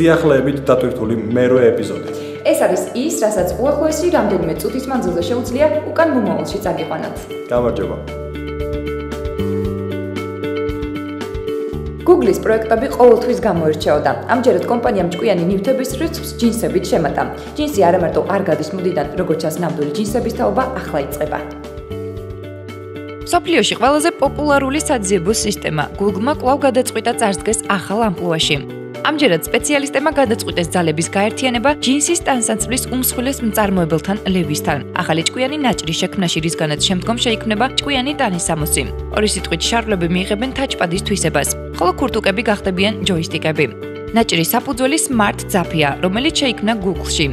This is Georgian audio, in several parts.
სიახლეებით დატვირთული მერვე ეპიზოდი. ეს არის ის, რასაც უახლოესი რამდენიმე წუთის მანძილზე შეუძლია უკან მომავალში წაგიყვანოთ. გამარჯობა. Google-ის პროექტები ყოველთვის გამოირჩეოდა. ამჯერად კომპანიამ ჭკვიანი ნივთების რიცხვს ჯინსებით შემატა. ჯინსი არა მარტო არ გადის მოდიდან, როგორც ჩანს ნამდვილი ჯინსების თაობა ახლა იწყება. მსოფლიოში ყველაზე პოპულარული საძიებო სისტემა Google-მა კვლავ გადაწყვიტა წარსდგეს ახალ ამპლუაში. ამჯერად სპეციალისტებმა გადაწყვიტეს ძალების გაერთიანება ჯინსის ტანსაცმლის უმსხვილეს მწარმოებელთან ლევისთან. ახალი ჭკვიანი ნაჭრის შექმნაში, რისგანაც შემდგომ შეიქმნება ჭკვიანი ტანისამოსი. ორი სიტყვით შარლები მიიღებენ თაჩპადის თვისებას, ხოლო ქურთუკები გახდებიან ჯოისტიკები. ნაჭრის საფუძველი Smart ძაფია, რომელიც შეიქმნა Google-ში.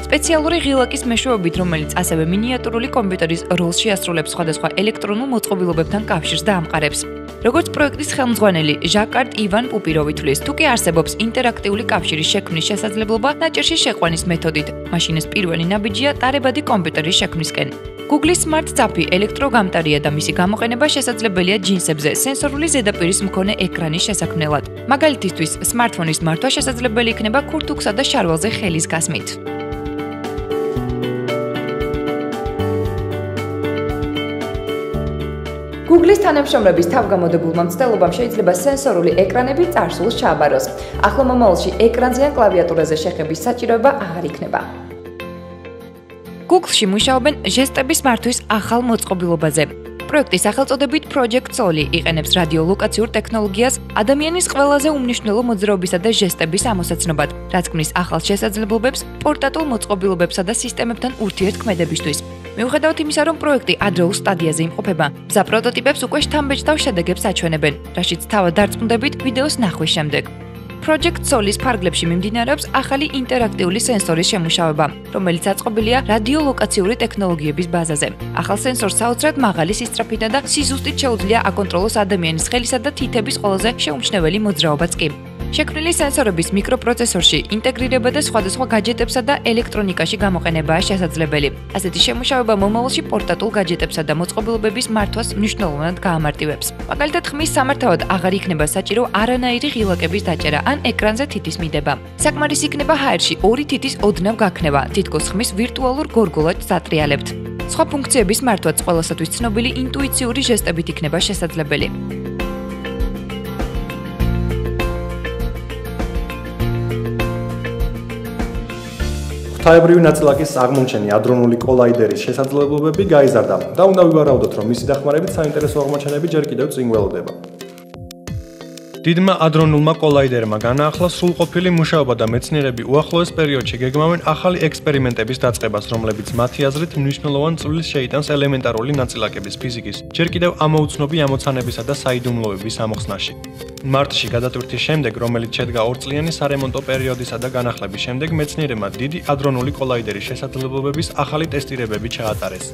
სპეციალური ღილაკის მეშვეობით, რომელიც ასევე მინიატურული კომპიუტერის როლს შეასრულებს სხვადასხვა ელექტრონულ მოწყობილობებთან კავშირს და ამყარებს. როგორც პროექტის ხელმძღვანელი ჟაკარ ივან პუპიროვი თვლის, თუ კი არსებობს ინტერაქტიული კავშირის შექმნის შესაძლებლობა ნაჭერში შეყვანის მეთოდით, მაშინ ეს პირველი ნაბიჯია ტარებადი კომპიუტერის შექმნისკენ. Google-ის Smart ძაფი ელექტროგამტარია და მისი გამოყენება შესაძლებელია ჯინსებზე სენსორული ზედაპირის მქონე ეკრანის შესაქმნელად. მაგალითისთვის, smartphone-ის მართვა შესაძლებელი იქნება ქურთუქსა და შარვალზე ხელის გასმით. Google-ის თანამშრომლების თავგამოდებულმა მცდელობამ შეიძლება სენსორული ეკრანები წარსულს ჩააბაროს. ახლო მომავალში ეკრანზე ან კლავიატურაზე შეხების საჭიროება აღარ იქნება. Google-ში მუშაობენ ჟესტების მართვის ახალ მოწყობილობაზე. პროექტის სახელწოდებით Project Soli იყენებს რადიოლოკაციურ ტექნოლოგიას ადამიანის ყველაზე უმნიშვნელო მოძრაობისა და ჟესტების ამოსაცნობად, რაც ქმნის ახალ შესაძლებლობებს პორტატულ მოწყობილობებსა და სისტემებთან ურთიერთქმედებისთვის. მიუხედავად იმისა, რომ პროექტი ადრეულ სტადიაზე იმყოფება, მზა პროტოტიპებს უკვე შთამბეჭდავ შედეგებს აჩვენებენ, რაშიც თავად დარწმუნდებით ვიდეოს ნახვის შემდეგ. Project Solis ფარგლებში მიმდინარეობს ახალი ინტერაქტიული სენსორის შემუშავება, რომელიც აწყობილია რადიოლოკაციური ტექნოლოგიების ბაზაზე. ახალ სენსორს საოცრად მაღალი სისწრაფითა და სიზუსტით შეუძლია აკონტროლოს ადამიანის ხელისა და თითების ყველაზე შეუმჩნეველი მოძრაობაც კი. შექმნილი სენსორების მიკროპროცესორში ინტეგრირება და სხვადასხვა გაჯეტებსა და ელექტრონიკაში გამოყენებაა შესაძლებელი. ასეთი შემუშავება მომავალში პორტატულ გაჯეტებსა და მოწყობილობების მართვას მნიშვნელოვნად გაამარტივებს. მაგალითად, ხმის სამართავად აღარ იქნება საჭირო არანაირი ღილაკების დაჭერა ან ეკრანზე თითის მიდება. საკმარისი იქნება ჰაერში ორი თითის ოდნავ გაქნება, თითქოს ხმის ვირტუალურ გორგოლად სატრიალებთ. სხვა ფუნქციების მართვაც ყველასათვის ცნობილი ინტუიციური ჟესტებით იქნება შესაძლებელი. ღვთაებრივი ნაწილაკის აღმომჩენი ადრონული კოლაიდერის შესაძლებლობები გაიზარდა და უნდა ვივარაუდოთ, რომ მისი დახმარებით საინტერესო აღმოჩენები ჯერ კიდევ წინ გველოდება. დიდმა ადრონულმა კოლაიდერმა განაახლა სრულყოფილი მუშაობა და მეცნიერები უახლოეს პერიოდში გეგმავენ ახალი ექსპერიმენტების დაწყებას, რომლებიც მათი აზრით მნიშვნელოვან წვლილს შეიტანს ელემენტარული ნაწილაკების ფიზიკის, ჯერ კიდევ ამოუცნობი ამოცანებისა და საიდუმლოების ამოხსნაში. მარტში გადატვირთის შემდეგ, რომელიც შედგა 2 წლიანი სარემონტო პერიოდისა და განახლების შემდეგ, მეცნიერებმა დიდი ადრონული კოლაიდერის შესაძლებლობების ახალი ტესტირებები ჩაატარეს.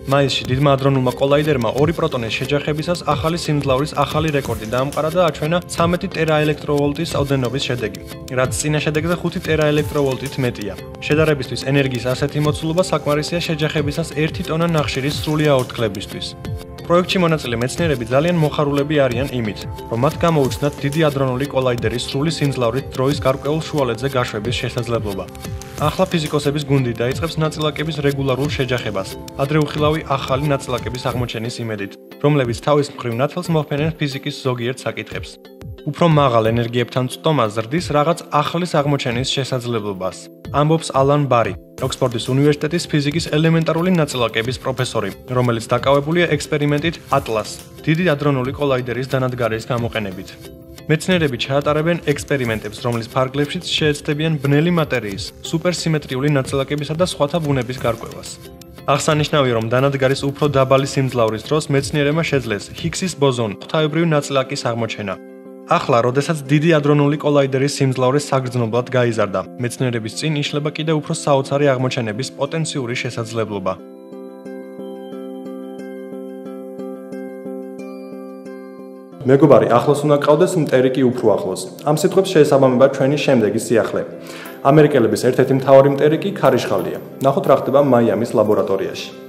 მაისში დიდმა ადრონულმა კოლაიდერმა 2 პროტონის შეჯახებისას ახალი სიმძლავრის ახალი რეკორდი დაამყარა და აჩვენა 13 ტერაელექტროვოლტის ოდენობის შედეგი, რაც წინა შედეგზე 5 ტერაელექტროვოლტით მეტია. შედარებისთვის ენერგიის ასეთი მოცულობა საკმარისია შეჯახებისას 1 ტონა ნახშირის სრული აორთქლებისთვის. პროექტში მონაწილე მეცნიერები ძალიან მოხარულები არიან იმით, რომ მათ გამოუცნათ დიდი ადრონული კოლაიდერის სრული სიმძლავრით დროის გარკვეულ შუალედზე გაშვების შესაძლებლობა. ახლა ფიზიკოსების გუნდი დაიწყებს ნაწილაკების რეგულარულ შეჯახებას, ადრე უხილავი ახალი ნაწილაკების აღმოჩენის იმედით, რომლებიც თავის მხრივ ნათელს მოჰფენენ ფიზიკის ზოგიერთ საკითხებს. უფრო მაღალ ენერგიებთან წტომა ზრდის რაღაც ახლის აღმოჩენის შესაძლებლობას, ამბობს ალან ბარი, ოქსფორდის უნივერსიტეტის ფიზიკის ელემენტარული ნაწილაკების პროფესორი, რომელიც დაკავებულია ექსპერიმენტით ატლას, დიდი ადრონული კოლაიდერის დანადგარის გამოყენებით. მეცნიერები ჩაატარებენ ექსპერიმენტებს, რომლის ფარგლებშიც შეეცდებიან ბნელი მატერიის, სუპერსიმეტრიული ნაწილაკებისა და სხვათა ბუნების გარკვევას. აღსანიშნავია, რომ დანადგარის უფრო დაბალი სიმძლავრის დროს მეცნიერებმა შეძლეს ჰიგსის ბოზონ, ღვთაებრივი ნაწილაკის აღმოჩენა. ახლა, როდესაც დიდი ადრონული კოლაიდერის სიმძლავრი საგრძნობლად გაიზარდა, მეცნიერების წინ იშლება კიდევ უფრო საოცარი აღმოჩენების პოტენციური შესაძლებლობა. მეგობარი, ახლოს უნდა გყავდეს, მტერი კი უფრო ახლოს. ამ სიტყვებს შეესაბამება ჩვენი შემდეგი სიახლე. ამერიკელების ერთ-ერთი მთავარი მტერი კი ქარიშხალია. ნახოთ რა ხდება მაიამის ლაბორატორიაში.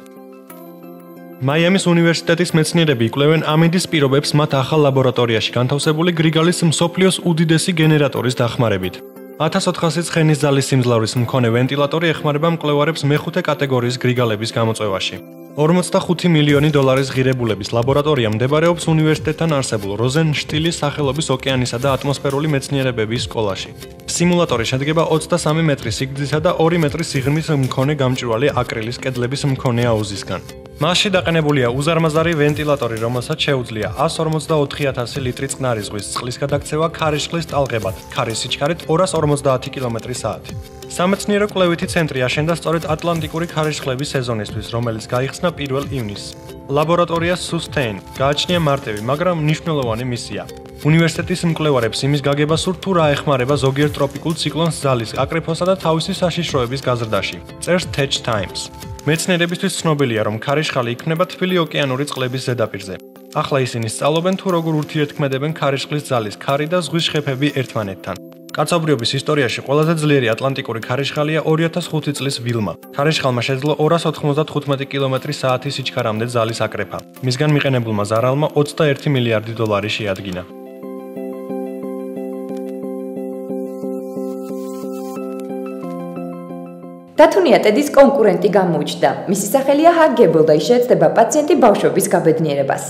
მაიამის უნივერსიტეტის მეცნიერები იკვლევენ ამინდის პირობებს მათ ახალ ლაბორატორიაში განთავსებული გრიგალის მსოფლიოს უდიდესი გენერატორის დახმარებით. 1400 ცხენის ძალის სიმძლავრის მქონე ვენტილატორი ეხმარება მკვლევარებს მეხუთე კატეგორიის გრიგალების გამოწვევაში. 45 მილიონი დოლარის ღირებულების ლაბორატორია მდებარეობს უნივერსიტეტთან არსებულ როზენშტილის სახელობის ოკეანისა და ატმოსფერული მეცნიერებების სკოლაში. სიმულატორი შედგება 23 მეტრის სიგრძისა და 2 მეტრის სიღრმის მქონე გამჭვირვალე აკრილის კედლების მქონე აუზისგან. მასში დაყენებულია უზარმაზარი ვენტილატორი, რომელსაც შეუძლია 144,000 ლიტრი წყნარი ზღვის წყლის გადაქცევა ქარიშხლის ტალღებად, ქარის სიჩქარით 250 კმ/სთ. სამეცნიერო კვლევითი ცენტრი აშენდა სწორედ ატლანტიკური ქარიშხლების სეზონისთვის, რომელიც გაიხსნა 1 ივნისს. ლაბორატორია Sustain გააჩნია მარტივი, მაგრამ მნიშვნელოვანი მისია. უნივერსიტეტის მკვლევარებს იმის გაგება სურთ, თუ რა ეხმარება ზოგიერთ ტროპიკულ ციკლონს ძალის აკრეფოსა და თავისი საშიშროების გაზრდაში. წერს Tech Times. მეცნიერებისთვის ცნობილია, რომ ქარიშხალი იქმნება თბილი ოკეანური წყლების ზედაპირზე. ახლა ისინი სწავლობენ, თუ როგორ ურთიერთქმედებენ ქარიშხლის ძალის ქარი და ზღვის შეფები ერთმანეთთან. კაცობრიობის ისტორიაში ყველაზე ძლიერი ატლანტიკური ქარიშხალია 2005 წლის ვილმა. ქარიშხალმა შეძლო 295 კმ/სთ სიჩქარამდე ძალის აკრეფა. მისგან მიყენებულმა ზარალმა 21 მილიარდი დოლარი შეადგინა. დათუნია ტედის კონკურენტი გამოუჩნდა. მისი სახელია Huggable და ის შეეცდება პაციენტი ბავშვების გაბედნიერებას.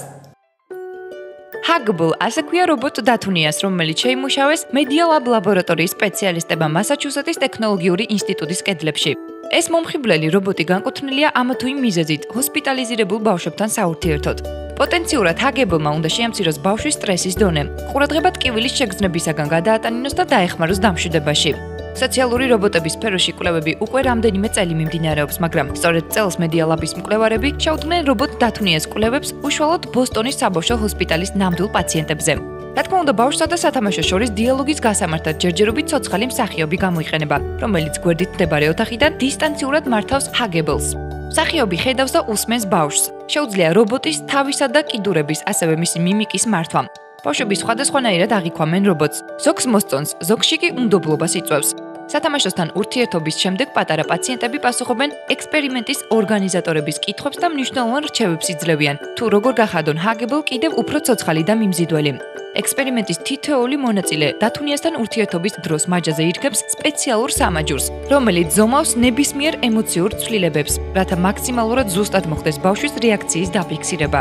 Huggable ასე ქვია რობოტ დათუნიას, რომელიც შეიმუშავეს Media Lab ლაბორატორიის სპეციალისტებმა მასაჩუსეტის ტექნოლოგიური ინსტიტუტის კედლებში. ეს მომხიბვლელი რობოტი განკუთვნილია ამა თუ იმ მიზეზით ჰოსპიტალიზირებულ ბავშვებთან საურთიერთოდ. პოტენციურად Huggable-მა უნდა შეამციროს ბავშვის სტრესის დონე, ყურადღება ტკივილის შეგრძნებისაგან გადაატანინოს და დაეხმაროს დამშვიდებაში. სოციალური რობოტების სფეროში კვლევები უკვე რამდენიმე წელი მიმდინარეობს, მაგრამ სწორედ წელს Media Lab-ის მკვლევარები შეუდგნენ რობოტ დათუნიას კვლევებს უშუალოდ ბოსტონის საბავშვო ჰოსპიტალის ნამდვილ პაციენტებზე. რა თქმა უნდა, ბავშვსა და სათამაშოს შორის დიალოგის გასამართად ჯერჯერობით ცოცხალი მსახიობი გამოიყენება, რომელიც გვერდით მდებარე ოთახიდან დისტანციურად მართავს Huggable-ს. მსახიობი ხედავს და უსმენს ბავშვს. შეუძლია რობოტის თავისა და კიდურების, ასევე მისი მიმიკის მართვა. ბავშვები სხვადასხვანაირად აღიქვამენ რობოტს. ზოგს მოსწონს, ზოგში კი უნდობლობას იწვევს. სათამაშოსთან ურთიერთობის შემდეგ პატარა პაციენტები პასუხობენ ექსპერიმენტის ორგანიზატორების კითხვებს და მნიშვნელოვან რჩევებს იძლევიან, თუ როგორ გახადონ Huggable კიდევ უფრო ცოცხალი და მიმზიდველი. ექსპერიმენტის თითოეული მონაწილე დათუნიასთან ურთიერთობის დროს მაჯაზე ირგებს სპეციალურ სამაჯურს, რომელიც ზომავს ნებისმიერ ემოციურ ცვლილებებს, რათა მაქსიმალურად ზუსტად მოხდეს ბავშვის რეაქციის დაფიქსირება.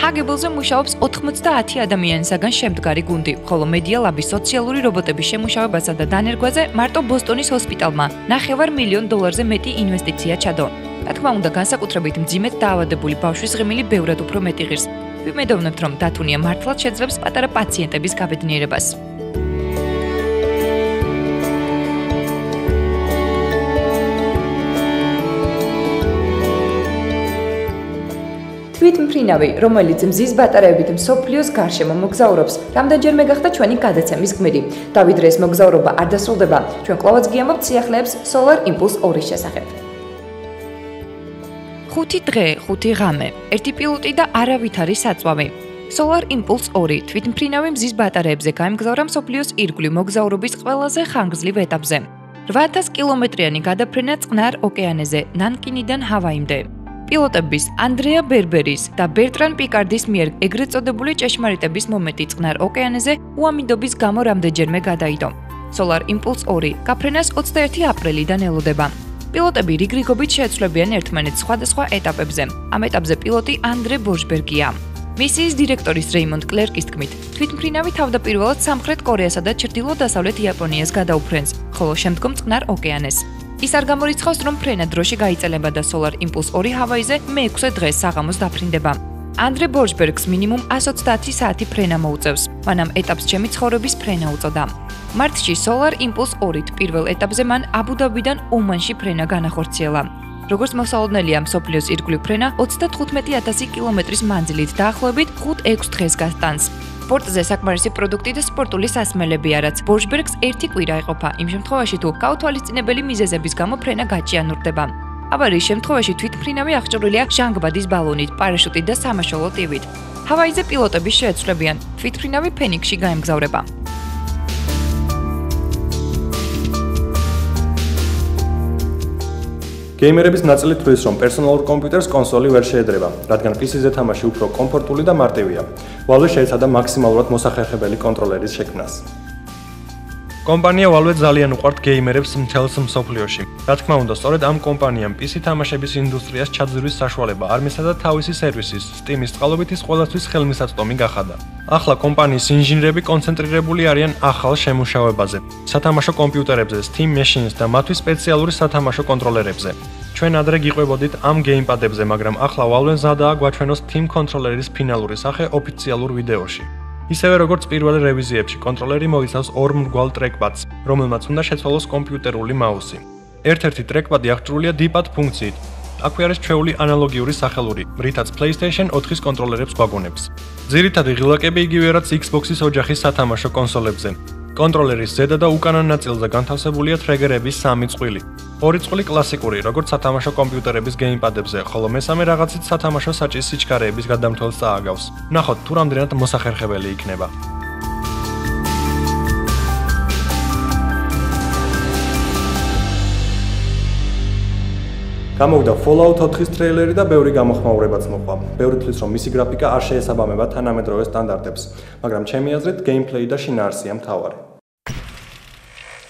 Huggable-ზე მუშაობს 90 ადამიანისაგან შემდგარი გუნდი, ხოლო Media Lab-ის სოციალური რობოტების შემუშავებასა და დანერგვაზე მარტო ბოსტონის ჰოსპიტალმა $500,000-ზე მეტი ინვესტიცია ჩადო. რა თქმა უნდა, განსაკუთრებით მძიმედ დაავადებული ბავშვის ღიმილი ბევრად უფრო მეტი ღირს. ვიმედოვნებთ, რომ დათუნია მართლაც შეძლებს პატარა პაციენტების გაბედნიერებას. თვითმფრინავი, რომელიც მზის ბატარეებით მსოფლიოს გარშემო მოგზაურობს, რამდენჯერმე გახდა ჩვენი გადაცემის გმირი. დავიდრე ეს მოგზაურობა არ დასრულდება, ჩვენ კვლავაც გიამბობთ სიახლეებს Solar Impulse 2-ის შესახებ. 5 დღე, 5 ღამე, ერთი პილოტი და არავითარი საწვავი. Solar Impulse 2 თვითმფრინავი მზის ბატარეებზე გაემგზავრა მსოფლიოს ირგვლივ მოგზაურობის ყველაზე ხანგრძლივ ეტაპზე. 8000 კილომეტრიანი გადაფრენა წყნარ ოკეანეზე, ნანკინიდან ჰავაიმდე. პილოტების ანდრეა ბერბერის და ბერტრან პიკარდის მიერ ეგრეთ წოდებული ჭეშმარიტების მომენტი წყნარ ოკეანეზე უამინდობის გამო რამდენჯერმე გადაიდო. Solar Impulse 2 გაფრენას 21 აპრილიდან ელოდება. პილოტები რიგრიგობით შეეცვლებიან ერთმანეთს სხვადასხვა ეტაპებზე. ამ ეტაპზე პილოტი ანდრე ბოშბერგია. მისიის დირექტორის რეიმონდ კლერკის თქმით, თვითმფრინავი თავდაპირველად სამხრეთ კორეასა და ჩრდილო-დასავლეთ იაპონიას გადაუფრენს, ხოლო შემდგომ წყნარ ოკეანეს. ის არ გამორიცხავს, რომ ფრენა დროში გაიწელება და Solar Impulse 2 ჰავაიზე მე-6 დღეს საღამოს დაფრინდება. ანდრე ბორშბერგს მინიმუმ 130 საათი ფრენა მოუწევს. მან ამ ეტაპს ჩემი ცხოვრების ფრენა უწოდა. მარტში Solar Impulse 2-ით პირველ ეტაპზე მან აბუ-დაბიდან ომანში ფრენა განახორციელა. როგორც მოსალოდნელია, მსოფლიოს ირგვლივ ფრენა 35000 კილომეტრის მანძილით დაახლოებით 5-6 დღეს გასტანს. სპორტზე საკმარისი პროდუქტი და სპორტული სასმელები არაც. ბორშბერგს ერთი კვირა ეყოფა, იმ შემთხვევაში თუ გაუთვალისწინებელი მიზეზების გამო ფრენა გაჭიანურდება. ავარიის შემთხვევაში თვითმფრინავი აღჭურვილია ჟანგბადის ბალონით, პარაშუტით და სამაშველო ტივით. ჰავაიზე პილოტები შეეცვლებიან, თვითმფრინავი ფენიქსში გაემგზავრება. გეიმერების ნაწილი თვლის, რომ პერსონალურ კომპიუტერს კონსოლი ვერ შეედრება, რადგან PC-ზე თამაში უფრო კომფორტული და მარტივია. Valve შეეცადა მაქსიმალურად მოსახერხებელი კონტროლერის შექმნას. კომპანია Valve ძალიან უყვართ გეიმერებს მთელს მსოფლიოში. რა თქმა უნდა, სწორედ ამ კომპანიამ PC თამაშების ინდუსტრიას ჩაძირვის საშუალება არმესა და თავისი სერვისის Steam-ის წყალობით ის ყველასთვის ხელმისაწვდომი გახადა. ახლა კომპანიის ინჟინრები კონცენტრირებული არიან ახალ შემუშავებაზე, სათამაშო კომპიუტერებზე, Steam Machines და მათთვის სპეციალური სათამაშო კონტროლერებზე. ჩვენ ადრე გიყვებოდით ამ გეიმპადებზე, მაგრამ ახლა Valve ზადაა გვაჩვენოს Steam კონტროლერის ფინალური სახე ოფიციალურ ვიდეოში. ისევე როგორც პირველ რევიზიებში, კონტროლერი მოიცავს ორ მრგვალ ტრეკპადს, რომელმაც უნდა შეცვალოს კომპიუტერული მაუსი. ერთ-ერთი ტრეკპადი აღჭურვილია D-pad ფუნქციით. აქვე არის ჩვეული ანალოგიური სახელური, რითაც PlayStation 4-ის კონტროლერებს გვაგონებს. ძირითადი ღილაკები იგივე რაც Xbox-ის ოჯახის სათამაშო კონსოლებზე. კონტროლერის ზედა და უკანა ნაწილზე განთავსებულია ტრეგერების 3 წყვილი. ორი წყვილი კლასიკური, როგორც სათამაშო კომპიუტერების გეიმპადებზე, ხოლო მესამე რაღაცით სათამაშო საჭის სიჩქარეების გადამთვალს წააგავს. ნახოთ, თუ რამდენად მოსახერხებელი იქნება. გამოვიდა Fallout 4-ის ტრეილერი და ბევრი გამოხმაურებაც მოყვა. ბევრი თვლის, რომ მისი გრაფიკა არ შეესაბამება თანამედროვე სტანდარტებს, მაგრამ ჩემი აზრით, გეიმპლეი და შინაარსია მთავარი.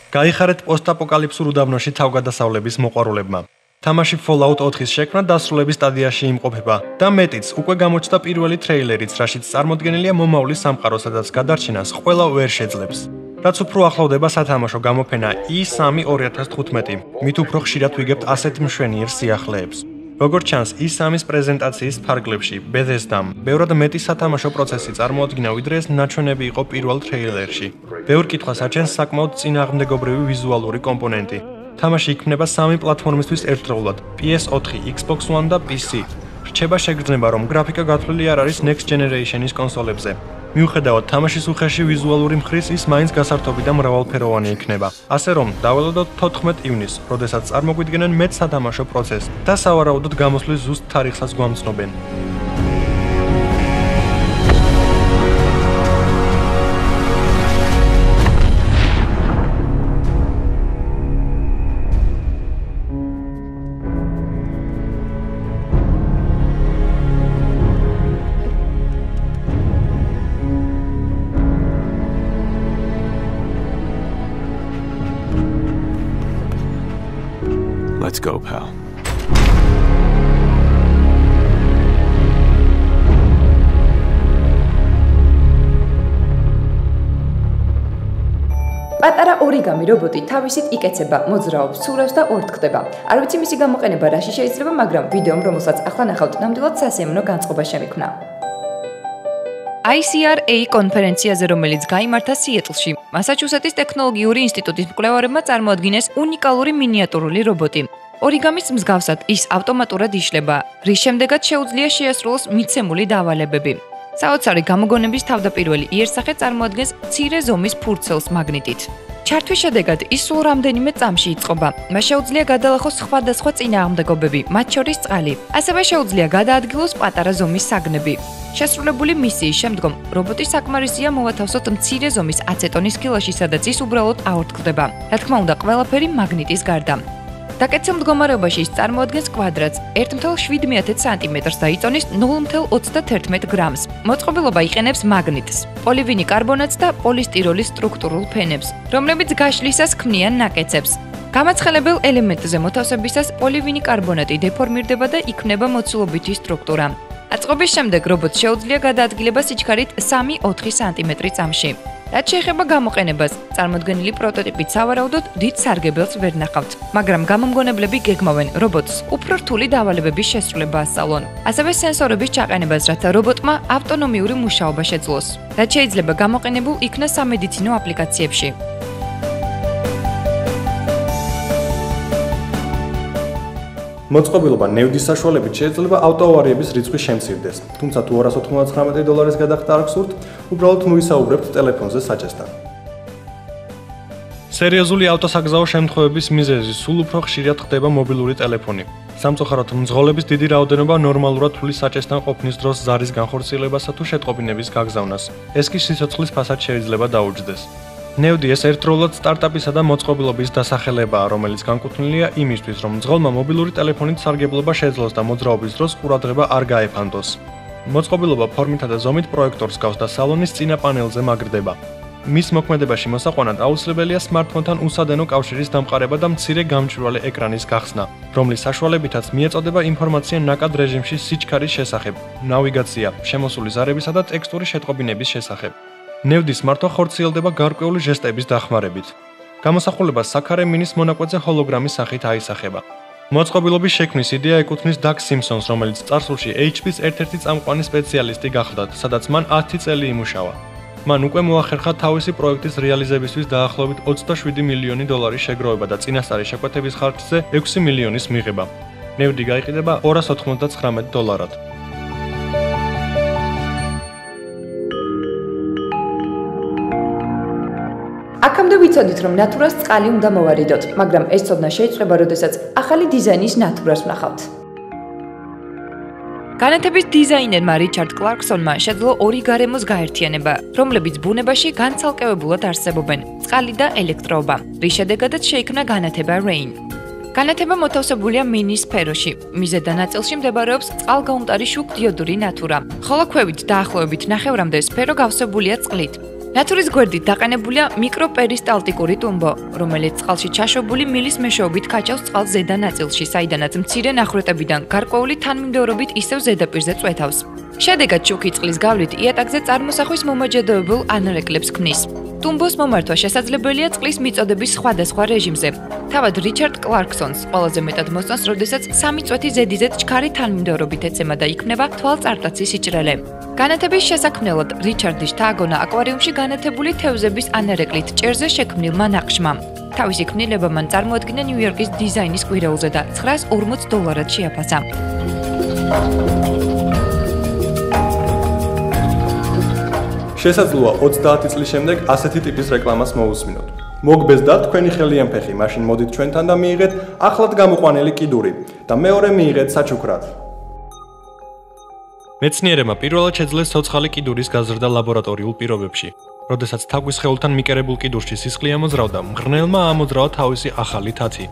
გაიხარეთ პოსტაპოკალიფსურ უდაბნოში თავგადასავლების მოყვარულებმა. თამაში Fallout 4-ის შექმნა დასრულების სტადიაში იმყოფება და მეტიც, უკვე გამოჩნდა პირველი ტრეილერიც, რაშიც წარმოდგენილია მომავლის სამყარო, სადაც გადარჩენას ყველა ვერ შეძლებს. რაც უფრო ახლოვდება სათამაშო გამოფენა E3 2015, მით უფრო ხშირად ვიგებთ ასეთ მშვენიერ სიახლეებს. როგორც ჩანს, E3-ის პრეზენტაციის ფარგლებში Bethesda-მ ბევრად მეტი სათამაშო პროცესი წარმოადგინა, ვიდრე ეს ნაჩვენები იყო პირველ ტრეილერში. ბევრ კითხვას აჩენს საკმაოდ წინააღმდეგობრივი ვიზუალური კომპონენტი. თამაში იქმნება 3 პლატფორმისთვის ერთდროულად: PS4, Xbox One და PC. რჩება შეგრძნება, რომ გრაფიკა გათვლილი არ არის Next Generation-ის კონსოლებზე. მიუხედავად თამაშის უხეში ვიზუალური მხრის, ის მაინც გასართობი და მრავალფეროვანი იქნება. ასე რომ, დაველოდოთ 14 ივნისს, როდესაც წარმოგვიდგენენ მეტ სათამაშო პროცესს და სავარაუდოდ გამოსვლის ზუსტ თარიღსაც გვამცნობენ. Let's go, pal. პატარა ორიგამი რობოტი თავისით იკეცება, მოძრაობს, ცურავს და ორთქდება. არ ვიცი მისი გამოყენება რაში შეიძლება, მაგრამ ვიდეომ, რომელსაც ახლა ნახავთ, ნამდვილად სასიამოვნო განწყობა შემიქმნა. ICRA კონფერენციაზე, რომელიც გაიმართა სიეტლში, მასაჩუსეტის ტექნოლოგიური ინსტიტუტის მკვლევარებმა წარმოადგინეს უნიკალური მინიატურული რობოტი. ორიგამის მსგავსად ის ავტომატურად იშლება, რის შემდეგაც შეუძლია შეასრულოს მიცემული დავალებები. საოცარი გამოგონების თავდაპირველი იერსახე წარმოადგენს მცირე ზომის ფურცელს მაგნიტით. ჩართვის შედეგად ის სულ რამდენიმე წამში იწყობა. მას შეუძლია გადალახოს სხვადასხვა წინააღმდეგობები, მათ შორის წყალი. ასევე შეუძლია გადაადგილოს პატარა ზომის საგნები. შესრულებული მისიის შემდგომ რობოტი საკმარისია მოვათავსოთ მცირე ზომის აცეტონის კილოში, სადაც ის უბრალოდ აორთქლდება. რა თქმა უნდა, ყველაფერი მაგნიტის გარდა. დაკეცილ მდგომარეობაში ის წარმოადგენს კვადრატს 1.7 სანტიმეტრს და იწონის 0.31 გრამს. მოწყობილობა იყენებს მაგნიტს, პოლივინი კარბონატს და პოლისტიროლის სტრუქტურულ ფენებს, რომლებიც გაშლისას ქმნიან ნაკეცებს. გამაცხელებელ ელემენტზე მოთავსებისას პოლივინი კარბონატი დეფორმირდება და იქმნება მოცულობითი სტრუქტურა. აწყობის შემდეგ რობოტს შეუძლია გადაადგილება სიჩქარით 3-4 სანტიმეტრი წამში. რაც შეეხება გამოყენებას, წარმოდგენილი პროტოტიპით სავარაუდოდ დიდ სარგებელს ვერ ნახავთ, მაგრამ გამომგონებლები გეგმავენ რობოტს უფრო რთული დავალებების შესრულება ასწავლონ. ასევე სენსორების ჩაყენებას, რათა რობოტმა ავტონომიური მუშაობა შეძლოს, რაც შეიძლება გამოყენებულ იქნას სამედიცინო აპლიკაციებში. მოწყობილობა ნევდის საშუალებით შეიძლება ავტოავარიების რიცხვის შემცირდეს, თუმცა თუ $299 გადახდა არ გსურთ, უბრალოდ მოისაუბრებთ ტელეფონზე საჭესთან. სერიოზული ავტოსაგზაო შემთხვევების მიზეზი სულ უფრო ხშირად ხდება მობილური ტელეფონი. სამწუხაროდ, მძღოლების დიდი რაოდენობა ნორმალურად თulis საჭესთან ყოფნის დროს ზარის განხორციელებასა თუ შეტყობინების გაგზავნას. ეს კი სიცოცხლის ფასად შეიძლება დაუჯდეს. ნევდი ეს ერთდროულად სტარტაპისა და მოწყობილობის დასახელებაა, რომელიც განკუთვნილია იმისთვის, რომ მძღოლმა მობილური ტელეფონით სარგებლობა შეძლოს და მოძრაობის დროს ყურადღება არ გაეფანტოს. მოწყობილობა ფორმითა და ზომით პროექტორს გავს და სალონის წინა პანელზე მაგრდება. მის მოქმედებაში მოსაყვანად აუცილებელია smartphone-თან უსადენო კავშირის დამყარება და მცირე გამჭვირვალე ეკრანის გახსნა, რომლის საშუალებითაც მიეწოდება ინფორმაცია ნაკად რეჟიმში სიჩქარის შესახებ, ნავიგაცია, შემოსული ზარებისა და ტექსტური შეტყობინების შესახებ. ნევდის მართვა ხორციელდება გარკვეული ჟესტების დახმარებით. გამოსახულება საქარე მინის მონაკვეთზე ჰოლოგრამის სახით აისახება. მოწყობილობის შექმნის იდეა ეკუთვნის დაგ სიმსონს, რომელიც წარსულში HP-ს ერთ-ერთი წამყვანი სპეციალისტი გახდა, სადაც მან 10 წელი იმუშავა. მან უკვე მოახერხა თავისი პროექტის რეალიზებისთვის დაახლოებით $27 მილიონი შეგროვება და წინასწარი შეკვეთების ხარჯზე 6 მილიონის მიღება. ნევდი გაიყიდება $299. აქამდე ვიცოდით, რომ ნატურას წყალი უნდა მოვარიდოთ, მაგრამ ეს ცოდნა შეიწყება, როდესაც ახალი დიზაინის ნატურას ვნახავთ. განათების დიზაინერმა რიჩარდ კლარკსონმა შეძლო ორი გარემოს გაერთიანება, რომლებიც ბუნებაში განცალკევებულად არსებობენ: წყალი და ელექტროობა, რის შედეგადაც შეიქმნა განათება Rain. განათება მოთავსებულია მინის სფეროში, მის ზედა ნაწილში მდებარეობს წყალგაუმტარი შუქდიოდური ნატურა, ხოლო ქვევით დაახლოებით ნახევრამდე სფერო გავსებულია წყლით. ნატურის გვერდით დაყენებულია მიკროპერისტალტიკური ტუმბო, რომელიც წყალში ჩაშვებული მილის მეშვეობით ქაჩავს წყალს ზედა ნაწილში, საიდანაც მცირე ნახრეტებიდან გარკვეული თანმიმდევრობით ისევ ზედაპირზე წვეთავს. შედეგად შუქი წყლის გავლით იატაკზე წარმოსახვის მომაჯედოებულ ანარეკლებს ქმნის. ტუმბოს მომართვა შესაძლებელია წყლის მიწოდების სხვადასხვა რეჟიმზე. თავად რიჩარდ კლარკსონს ყველაზე მეტად მოსწონს, როდესაც 3 წვეთი ზედიზედ ჩქარი თანმიმდევრობით ეცემა და იქმნება თვალწარტაცი სიჭრელე. განათების შესაქმნელად რიჩარდის თააგონა აკვარიუმში განათებული თევზების ანარეკლით ჭერზე შექმნილმა ნაყშმა. თავისი ქმნილება მან წარმოადგინა ნიუ-იორკის დიზაინის კვირაულზე და $940 შეაფასა. შესაძლოა 30 წლის შემდეგ ასეთი ტიპის რეკლამას მოусმინოთ. მოგბეზდათ თქვენი ხელიანფეხი, მაშინ მოდით ჩვენთან და მიიღეთ ახლად გამოყვანილი კიდური და მეორე მიიღეთ საჩუქრად. მეცნიერებმა პირველად შეძლეს ცოცხალი კიდურის გაზრდა ლაბორატორიულ პირობებში. როდესაც თაგვის სხეულთან მიკერებულ კიდურში სისხლი ამოძრავდა, მღრღნელმა ამოძრავა თავისი ახალი თათი.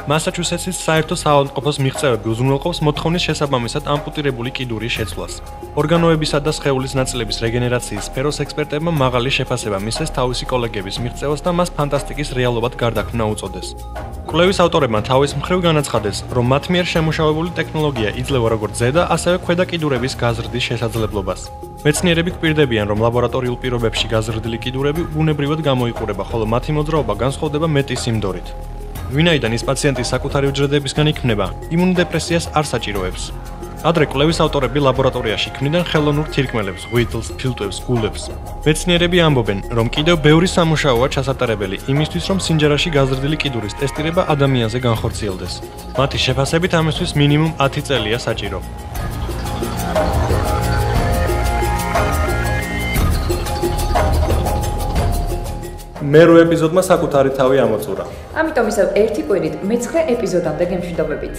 მასაჩუსეტსის საერთო საავადმყოფოს მიღწევები უზრუნველყოფს მოთხოვნის შესაბამისად ამპუტირებული კიდურის შეცვლას. ორგანოებისა და სხეულის ნაწილების რეგენერაციის სფეროს ექსპერტებმა მაღალი შეფასება მისცეს თავისი კოლეგების მიღწევას და მას ფანტასტიკის რეალობად გარდაქმნა უწოდეს. კვლევის ავტორებმა თავის მხრივ განაცხადეს, რომ მათ მიერ შემუშავებული ტექნოლოგია იძლევა როგორც ზედა, ასევე ქვედა კიდურების გაზრდის შესაძლებლობას. მეცნიერები გვპირდებიან, რომ ლაბორატორიულ პირობებში გაზრდილი კიდურები ბუნებრივად გამოიყურება, ხოლო მათი მოძრაობა განსხვავდება მეტი სიმდორით. ვინაიდან ის პაციენტის საკუთარი უჯრედებისგან იქმნება, იმუნდეპრესიას არ საჭიროებს. ადრე კვლევის ავტორები ლაბორატორიაში ქმნიდნენ ხელოვნურ თირკმელებს, ღვიძლს, ფილტვებს, გულებს. მეცნიერები ამბობენ, რომ კიდევ ბევრი სამუშაოა ჩასატარებელი იმისთვის, რომ სინჯარაში გაზრდილი კიდურის ტესტირება ადამიანზე განხორციელდეს. მათი შეფასებით ამისთვის მინიმუმ 10 წელია საჭირო. მერვე ეპიზოდმა საკუთარი თავი ამოწურა. ამიტომ ისევ ერთი კვირით მე-9 ეპიზოდამდე გემშვიდობებით.